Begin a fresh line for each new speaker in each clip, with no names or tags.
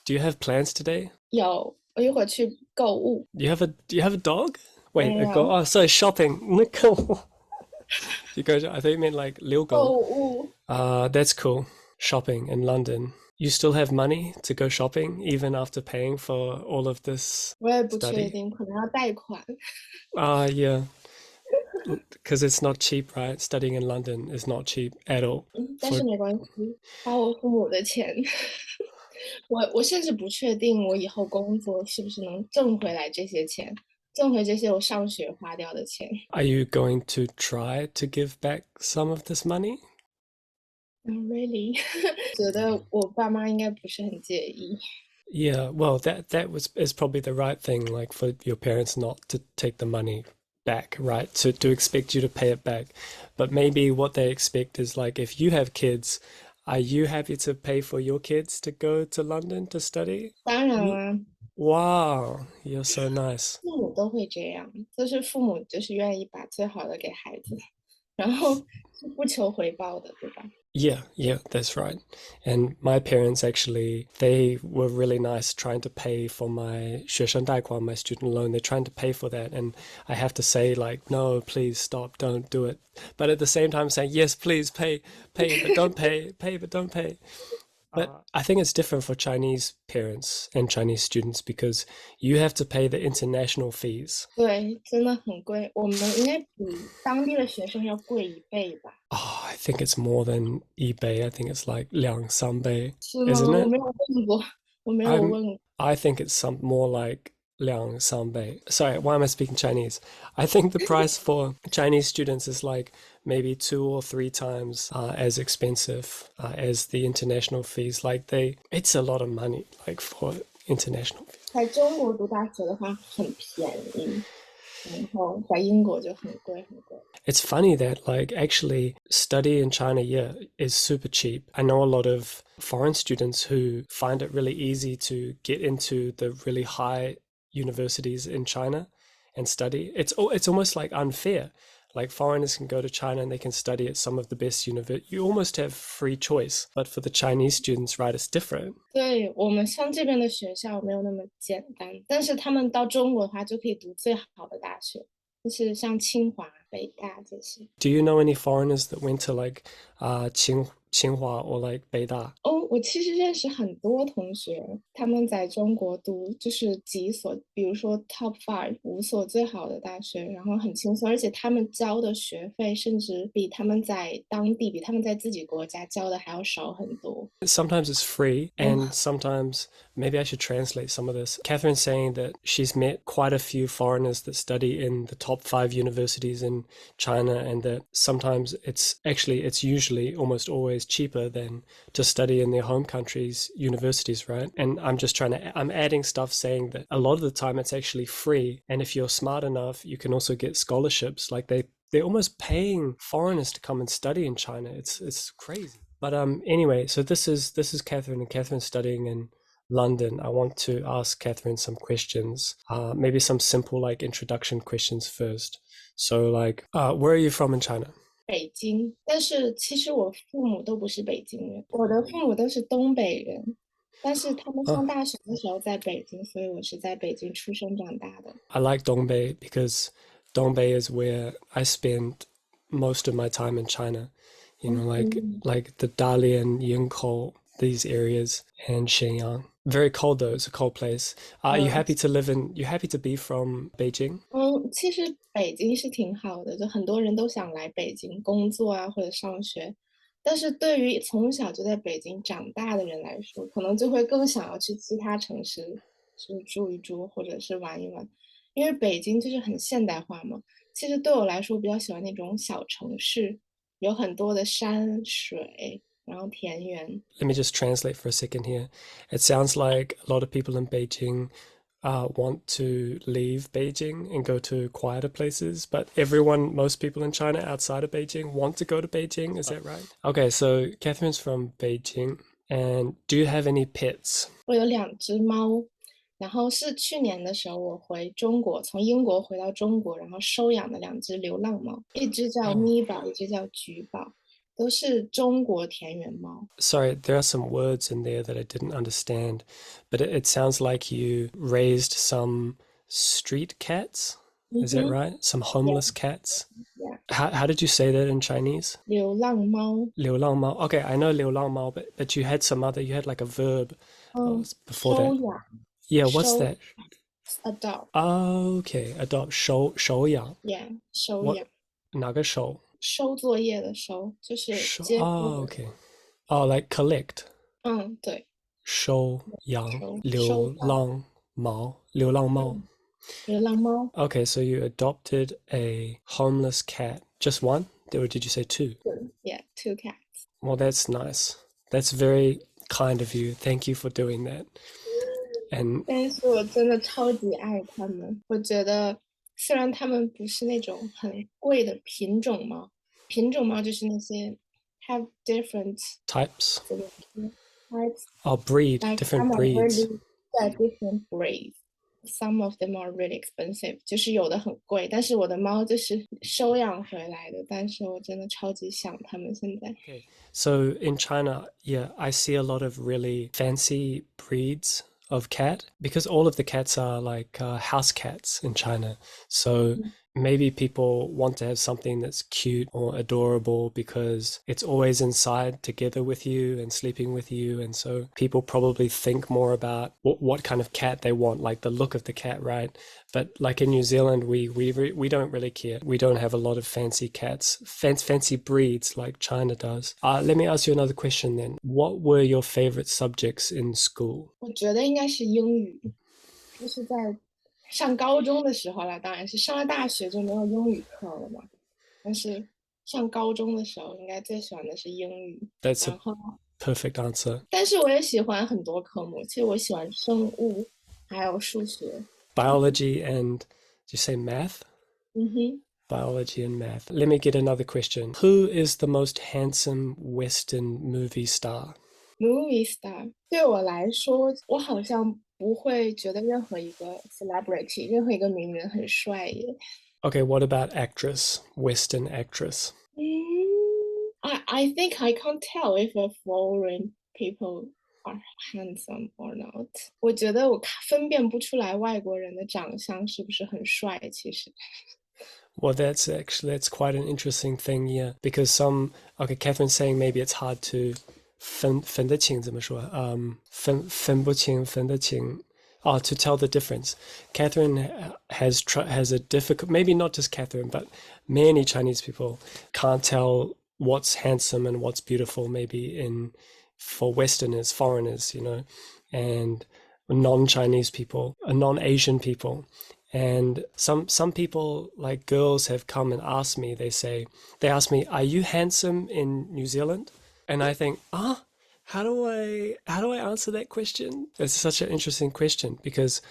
Do you have plans today?
有，我一会儿去购物。
Do you have a dog? Wait,
没
a go.
有
Oh, sorry, shopping. 那个 you go. I thought you meant like 遛狗.
购物，That's
cool. Shopping in London. You still have money to go shopping even after paying for all of this
我也不确
study?
定，可能要贷款。
Yeah, because it's not cheap, right? Studying in London is not cheap at all.
但是
For
没关系，花我父母的钱。我甚至不确定我以后工作是不是能挣回来这些钱，挣回这些我上学花掉的钱。
Are you going to try to give back some of this money?
Really，觉得我爸妈应该不是很介意。
Yeah, well, that is probably the right thing, like for your parents not to take the money back, right? To expect you to pay it back. But maybe what they expect is like if you have kids, are you happy to pay for your kids to go to London to study?
当然
You,
啦，wow,
you're so nice.
父母都会这样，就是父母就是愿意把最好的给孩子，然后是不求回报的，对吧？Yeah,
yeah, that's right. And my parents actually, they were really nice trying to pay for my 学生贷款, my student loan. They're trying to pay for that. And I have to say like, no, please stop, don't do it. But at the same time saying, yes, please pay, but don't pay, pay, but don't pay. But I think it's different for Chinese parents and Chinese students because you have to pay the international fees.
对，真的很贵，我们应该比当地的学生要贵1倍吧？Oh,
I think it's more than eBay. I think it's like 2、3倍,
是吗？isn't 我
it?
没有问过，我没有
I'm
问过。
I think it's some more like 2、3倍. Sorry, why am I speaking Chinese? I think the price for Chinese students is like maybe 2 or 3 times as expensive as the international fees. Like it's a lot of money, like for international fees.
在中国读大学的话很便宜，然后在英国就很贵很贵。
It's funny that like actually study in China, yeah, is super cheap. I know a lot of foreign students who find it really easy to get into the really high universities in China and study. It's almost like unfair. Like foreigners can go to China and they can study at some of the best universities. You almost have free choice. But for the Chinese students, right, it's different.
对，我们像这边的学校没有那么简单，但是他们到中国的话就可以读最好的大学，就是像清华、北大这些。
Do you know any foreigners that went to like Tsinghua or like Beida?
哦，我其实认识很多同学，他们在中国读就是几所，比如说 top five 5所最好的大学，然后很轻松，而且他们交的学费甚至比他们在当地、比他们在自己国家交的还要少很多。
Sometimes it's free,
哦，and
sometimes maybe I should translate some of this. Catherine's saying that she's met quite a few foreigners that study in the top 5 universities in China, and that sometimes it's usually almost always cheaper than to study in their home country's universities, right? And I'm adding stuff saying that a lot of the time it's actually free, and if you're smart enough, you can also get scholarships. Like they're almost paying foreigners to come and study in China. It's crazy. But anyway, so this is Catherine, and Catherine's studying in London. I want to ask Catherine some questions, maybe some simple like introduction questions first. So like, where are you from in China?
北京，但是其实我父母都不是北京人，我的父母都是东北人，但是他们上
Oh,
大学的时候在北京，所以我是在北京出生长大的。
I like Dongbei because Dongbei is where I spend most of my time in China. You know,
嗯，like
the Dalian, Yingkou, these areas, and Shenyang. Very cold though. It's a cold place. Are you
嗯，happy
to live in? You happy to be from Beijing?
其实北京是挺好的，就很多人都想来北京工作啊或者上学，但是对于从小就在北京长大的人来说，可能就会更想要去其他城市去住一住或者是玩一玩，因为北京就是很现代化嘛。其实对我来说，我比较喜欢那种小城市，有很多的山水，然后田园。
Let me just translate for a second here. It sounds like a lot of people in Beijing want to leave Beijing and go to quieter places, but most people in China outside of Beijing want to go to Beijing. Is that right? Okay, so Catherine's from Beijing. And do you have any pets?
我有2只猫，然后是去年的时候我回中国，从英国回到中国，然后收养的2只流浪猫，一只叫
Oh,
咪宝，一只叫橘宝。都是中国田园猫。
Sorry, there are some words in there that I didn't understand, but it sounds like you raised some street cats. Is that
Mm-hmm.
right? Some
Yeah,
homeless cats.
yeah.
How did you say that in Chinese?
流浪猫，
流浪猫. Okay, I know 流浪猫, but you had some other, you had like a verb before that.
收养，Yeah,
what's
收
that?
adopt，
Okay, adopt 收养.
yeah，收
What?
养，
哪个收？
收作业的收，就是
收.
接收
Oh,
的，okay.
Oh, like collect.
对，
收养
收到，
流浪猫.
嗯，流浪猫，Okay,
so you adopted a homeless cat. Just one? Or did you say two?
对，yeah，two cats。Well,
that's nice. That's very kind of you. Thank you for doing that. And
但是我真的超级爱它们，我觉得虽然它们不是那种很贵的品种猫，品种猫就是那些 have different
types?
怎么说 types
Oh, breed,
like
different
some are
breeds.
really different breeds. Some of them are really expensive，就是有的很贵，但是我的猫就是收养回来的，但是我真的超级想它们现在。
Okay. So in China, yeah, I see a lot of really fancy breeds of cat because all of the cats are like house cats in China. So maybe people want to have something that's cute or adorable because it's always inside together with you and sleeping with you. And so people probably think more about what kind of cat they want, like the look of the cat, right? But like in New Zealand, we don't really care. We don't have a lot of fancy cats, fancy breeds like China does. Let me ask you another question then. What were your favorite subjects in school?
我觉得应该是英语，就是在上高中的时候啦，当然是上了大学就没有英语课了嘛。但是上高中的时候，应该最喜欢的是英语。
That's a
然后，perfect
answer.
但是我也喜欢很多科目，其实我喜欢生物，还有数学。
Biology and, did you say math?
嗯哼。
Biology and math. Let me get another question. Who is the most handsome Western movie star?
Movie star 对我来说，我好像不会觉得任何一个 celebrity，任何一个名人很帅耶。
Okay, what about actress? Western actress.
I think I can't tell if a foreign people are handsome or not。我觉得我分辨不出来外国人的长相是不是很帅，其实。
Well, that's quite an interesting thing, yeah. Because okay, Catherine's saying maybe it's hard to 分得清怎么说? 分不清 to tell the difference. Catherine has a difficult, maybe not just Catherine, but many Chinese people can't tell what's handsome and what's beautiful, maybe for Westerners, foreigners, and non-Chinese people, non-Asian people. And some people, like girls, have come and asked me, they ask me, are you handsome in New Zealand? And I think, how do I answer that question? It's such an interesting question because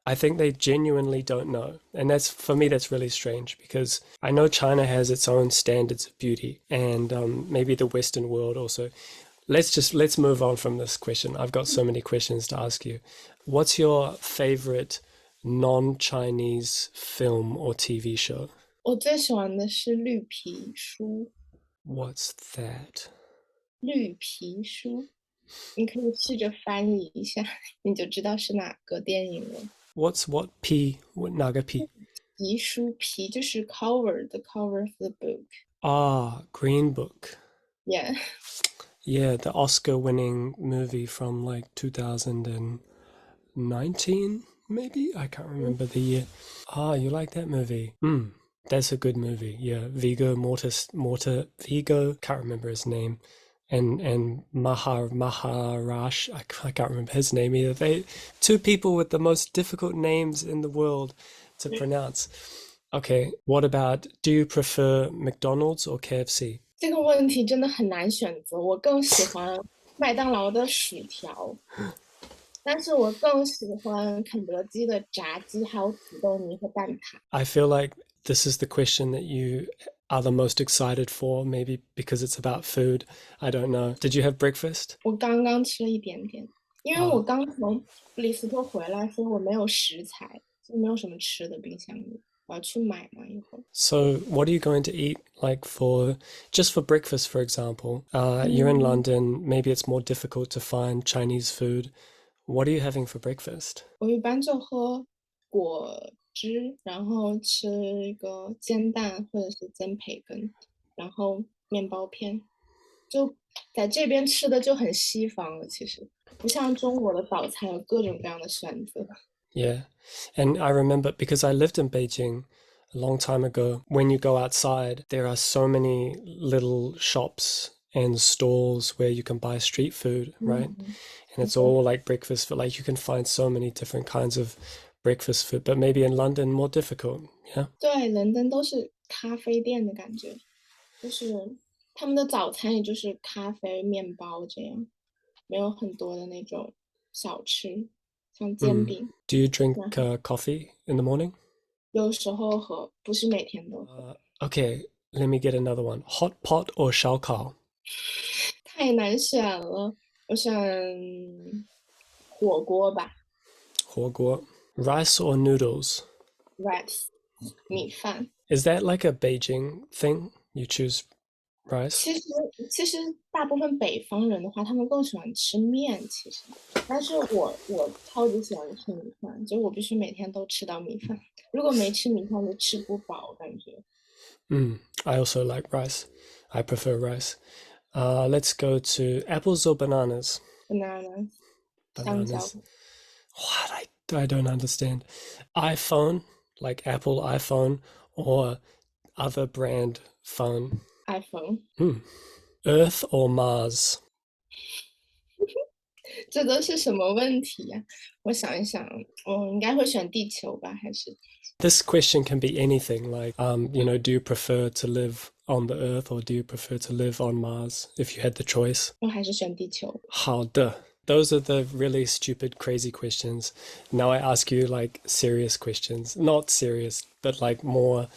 I think they genuinely don't know. And for me, that's really strange because I know China has its own standards of beauty and maybe the Western world also. Let's move on from this question. I've got so many questions to ask you. What's your favorite non-Chinese film or TV show?
我最喜欢的是绿皮书，What's
that?
绿皮书，你可以试着翻译一下，你就知道是哪个电影了。
What's what P? Naga P?
皮书皮就是 cover，the cover of the book。Green
Book.
Yeah，Yeah,
the Oscar-winning movie from like 2019, maybe? I can't remember the year. You like that movie? That's a good movie. Yeah, Viggo Vigo, can't remember his name. And Maharaj, I can't remember his name either. Two people with the most difficult names in the world to pronounce. Okay, what about, do you prefer McDonald's or KFC?
这个问题真的很难选择，我更喜欢麦当劳的薯条，但是我更喜欢肯德基的炸鸡，还有土豆泥和蛋挞。
I feel like this is the question that you are the most excited for, maybe because it's about food. I don't know. Did you have breakfast?
我刚刚吃了一点点，因为我刚从布里斯托回来，所以我没有食材，就没有什么吃的冰箱里。我要去买嘛一会儿。
So, what are you going to eat like just for breakfast, for example? You're in
嗯，London,
maybe it's more difficult to find Chinese food. What are you having for breakfast?
我一般就喝果汁，然后吃一个煎蛋或者是煎培根，然后面包片。就在这边吃的就很西方了，其实不像中国的早餐有各种各样的选择。
Yeah. And I remember because I lived in Beijing a long time ago, when you go outside, there are so many little shops and stalls where you can buy street food, right?
嗯，And 是
it's
的，all
like breakfast food. Like you can find so many different kinds of breakfast food, but maybe in London more difficult. Yeah.
对，伦敦都是咖啡店的感觉，就是他们的早餐也就是咖啡、面包这样，没有很多的那种小吃，像煎
Mm.
饼。
Do you drink
然后
coffee in the morning?
有时候喝，不是每天都喝，Okay,
let me get another one. Hot pot or 烧烤?
太难选了。我选火锅吧
火锅. Rice or noodles?
，rice 米饭。
Is that like a Beijing thing? You choose rice?
其实其实大部分北方人的话，他们更喜欢吃面，其实。但是我超级喜欢吃米饭，就我必须每天都吃到米饭。如果没吃米饭就吃不饱，感觉。
I also like rice. I prefer rice. Let's go to apples or bananas?
banana 香蕉
Bananas. What? I don't understand. iPhone, like Apple iPhone, or other brand phone?
iPhone，Earth
or Mars?
这都是什么问题呀、我想一想，我应该会选地球吧，还是
This question can be anything like, do you prefer to live on the Earth or do you prefer to live on Mars if you had the choice?
我还是选地球。
好的. Those are the really stupid, crazy questions. Now I ask you like serious questions. Not serious, but like more,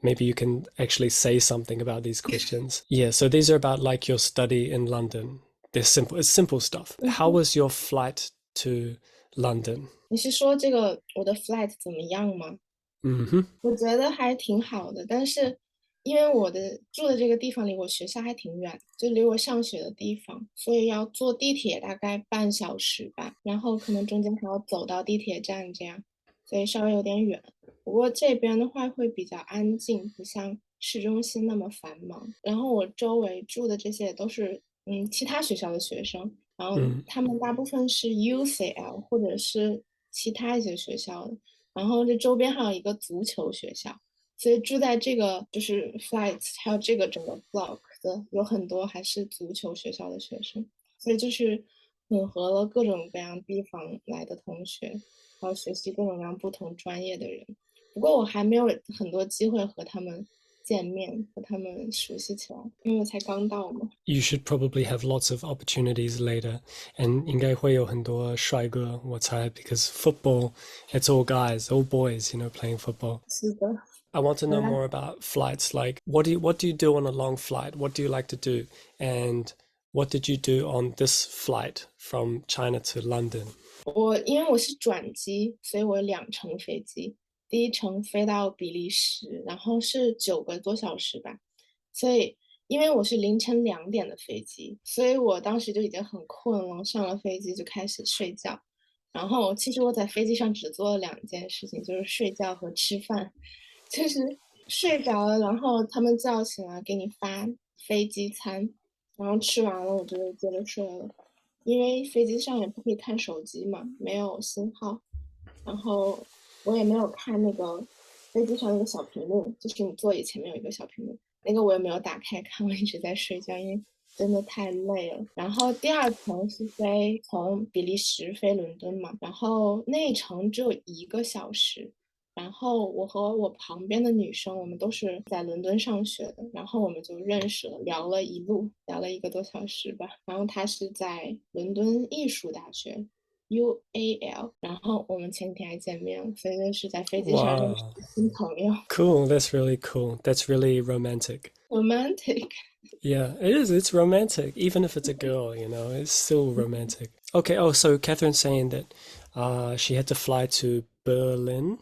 maybe you can actually say something about these questions. Yeah, so these are about like your study in London. They're simple, it's simple stuff. How was your flight to London?
你是说这个我的 flight 怎么样吗？Hmm. 我觉得还挺好的，但是因为我的住的这个地方离我学校还挺远，就离我上学的地方，所以要坐地铁大概半小时吧，然后可能中间还要走到地铁站这样，所以稍微有点远。不过这边的话会比较安静，不像市中心那么繁忙。然后我周围住的这些也都是其他学校的学生，然后他们大部分是 UCL 或者是其他一些学校的。然后这周边还有一个足球学校，所以住在这个就是 flights 还有这个整个 block 的有很多还是足球学校的学生，所以就是混合了各种各样地方来的同学，还有学习各种各样不同专业的人。不过我还没有很多机会和他们见面，和他们熟悉起来，因为我才刚到嘛。
You should probably have lots of opportunities later. And 应该会有很多帅哥, because football, it's all guys, all boys, playing football.
是的，I
want to
原
know
来
more about flights. Like, what do you do on a long flight? What do you like to do? And what did you do on this flight from China to London?
因为我是转机，所以我有2程飞机。第一程飞到比利时，然后是9个多小时吧。所以因为我是凌晨2点的飞机，所以我当时就已经很困了，上了飞机就开始睡觉。然后其实我在飞机上只做了2件事情，就是睡觉和吃饭。就是睡着了，然后他们叫醒来给你发飞机餐，然后吃完了我就接着睡了。因为飞机上也不可以看手机嘛，没有信号，然后我也没有看那个飞机上那个小屏幕，就是你座椅前面有一个小屏幕，那个我也没有打开看，我一直在睡觉，因为真的太累了。然后第2程是从比利时飞伦敦嘛，然后那一程只有1个小时。然后我和我旁边的女生，我们都是在伦敦上学的，然后我们就认识了，聊了一路，聊了1个多小时吧。然后她是在伦敦艺术大学 UAL，然后我们前几天还见面了，所以就是在飞机上认识
Wow.
的新朋友。
Cool. That's really cool. That's really romantic.
Romantic，Yeah,
it is. It's romantic. Even if it's a girl, it's still romantic. Okay. Oh, so Catherine's saying that She had to fly to Berlin,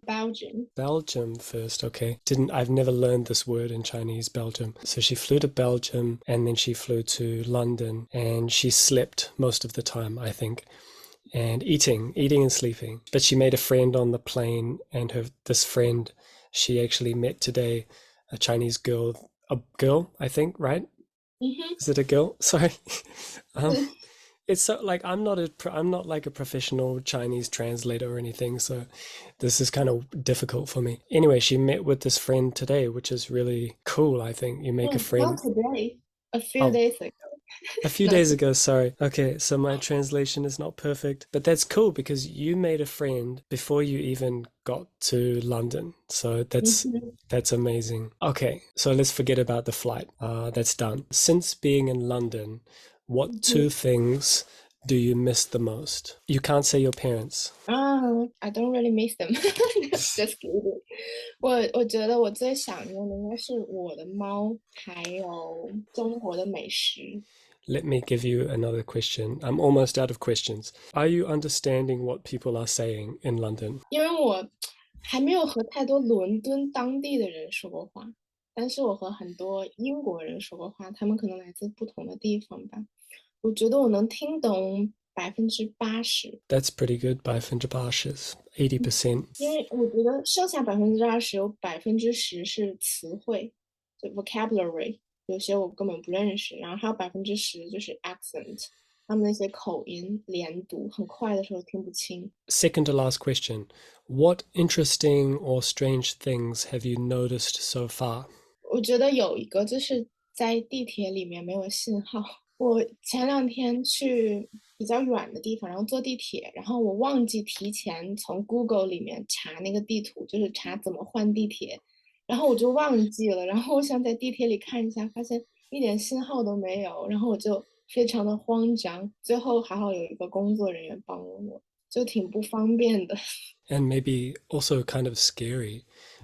Belgium.
Belgium first. Okay. I've never learned this word in Chinese, Belgium. So she flew to Belgium and then she flew to London and she slept most of the time, I think. And eating and sleeping. But she made a friend on the plane, and this friend she actually met today, a Chinese girl, I think, right?
Hmm.
Is it a girl? Sorry. um, it's so like I'm not like a professional Chinese translator or anything, so this is kind of difficult for me. Anyway, she met with this friend today, which is really cool. I think you make a
Not
friend.
today, a few
Oh,
days ago.
a few
Not
days
today.
ago, sorry. Okay, so my translation is not perfect, but that's cool because you made a friend before you even got to London. So
Hmm.
that's amazing. Okay, so let's forget about the flight. That's done. Since being in London, what
Hmm.
two things do you miss the most? You can't say your parents.
I don't really miss them. Just kidding.我觉得我最想念的应该是我的猫，还有中国的美食。
Let me give you another question. I'm almost out of questions. Are you understanding what people are saying in London?
因为我还没有和太多伦敦当地的人说过话，但是我和很多英国人说过话，他们可能来自不同的地方吧。我觉得我能听懂80%，That's
pretty good by Finjabashes. 80%.
因为我觉得剩下20%有10%是词汇，就 vocabulary，有些我根本不认识，然后还有10%就是 accent，他们那些口音连读很快的时候听不清。
Second to last question. What interesting or strange things have you noticed so far?
我觉得有一个就是在地铁里面没有信号。我前2天去比较远的地方，然后坐地铁，然后我忘记提前从 Google 里面查那个地图，就是查怎么换地铁，然后我就忘记了，然后我想在地铁里看一下，发现一点信号都没有，然后我就非常的慌张，最后还好有一个工作人员帮了我，就挺不方便的。
And maybe also kind of scary,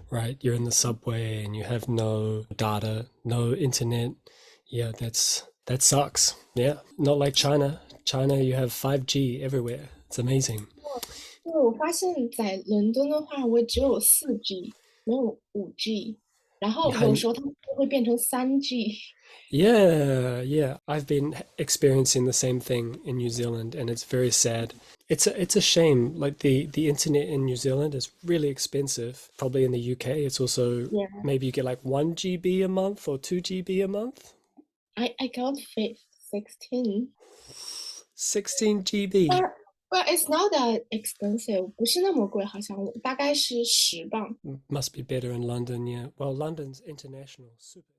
right? You're in the subway and you have no data, no internet. Yeah, that sucks. Yeah, not like China. China, you have 5G everywhere. It's amazing.
对，我发现在伦敦的话，我只有4G，没有5G，然后有时候它们会变成3G。
Yeah, yeah. I've been experiencing the same thing in New Zealand and it's very sad. It's a shame. Like the internet in New Zealand is really expensive. Probably in the UK it's also
Yeah,
maybe you get like 1 GB a month or 2 GB a month.
I got 16.
$16 GB.
But it's not that expensive，不是那么贵，好像大概是10磅。
Must be better in London, yeah. Well, London's international, super.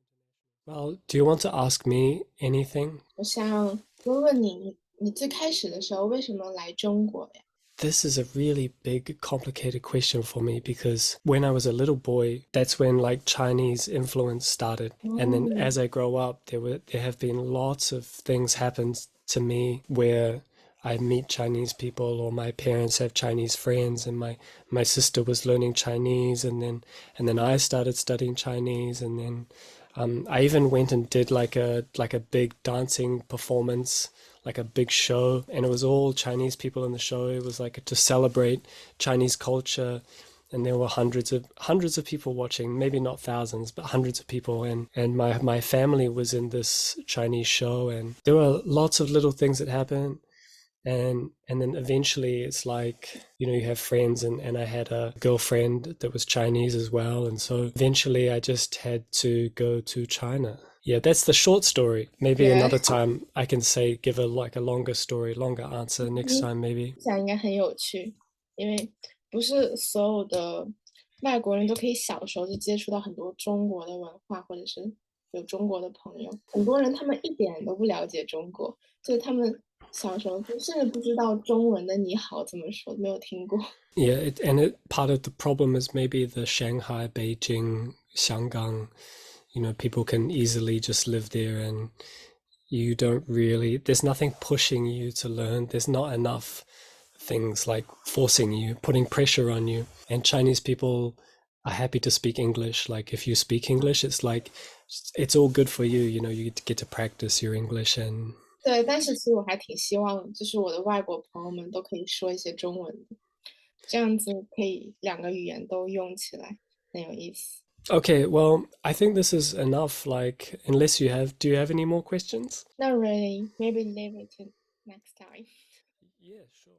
Well, do you want to ask me anything?
我想问问你，你最开始的时候为什么来中国呀？This
is a really big, complicated question for me because when I was a little boy, that's when like Chinese influence started. And then
Oh,
as I grow up, there have been lots of things happen to me where I meet Chinese people or my parents have Chinese friends and my sister was learning Chinese and then I started studying Chinese and then I even went and did like a big dancing performance, like a big show, and it was all Chinese people in the show. It was like to celebrate Chinese culture, and there were hundreds of people watching, maybe not thousands, but hundreds of people. And my family was in this Chinese show, and there were lots of little things that happened and then eventually it's like you have friends and I had a girlfriend that was Chinese as well and so eventually I just had to go to China. Yeah, that's the short story. Maybe
yeah，another
time I can say give a like a longer story, longer answer next
嗯，time
maybe.
想应该很有趣，因为不是所有的外国人都可以小时候就接触到很多中国的文化，或者是有中国的朋友。很多人他们一点都不了解中国，就他们小时候就甚至不知道中文的“你好”怎么说，没有听过。
Yeah, part of the problem is maybe the Shanghai, Beijing, Xianggang, people can easily just live there and you don't really, there's nothing pushing you to learn. There's not enough things like forcing you, putting pressure on you. And Chinese people are happy to speak English. Like if you speak English, it's like, it's all good for you. You get to practice your English
对，但是其实我还挺希望，就是我的外国朋友们都可以说一些中文的，这样子可以两个语言都用起来，很有意思。
Okay, well, I think this is enough. Like, do you have any more questions?
Not really. Maybe leave it to next time.
Yeah, sure.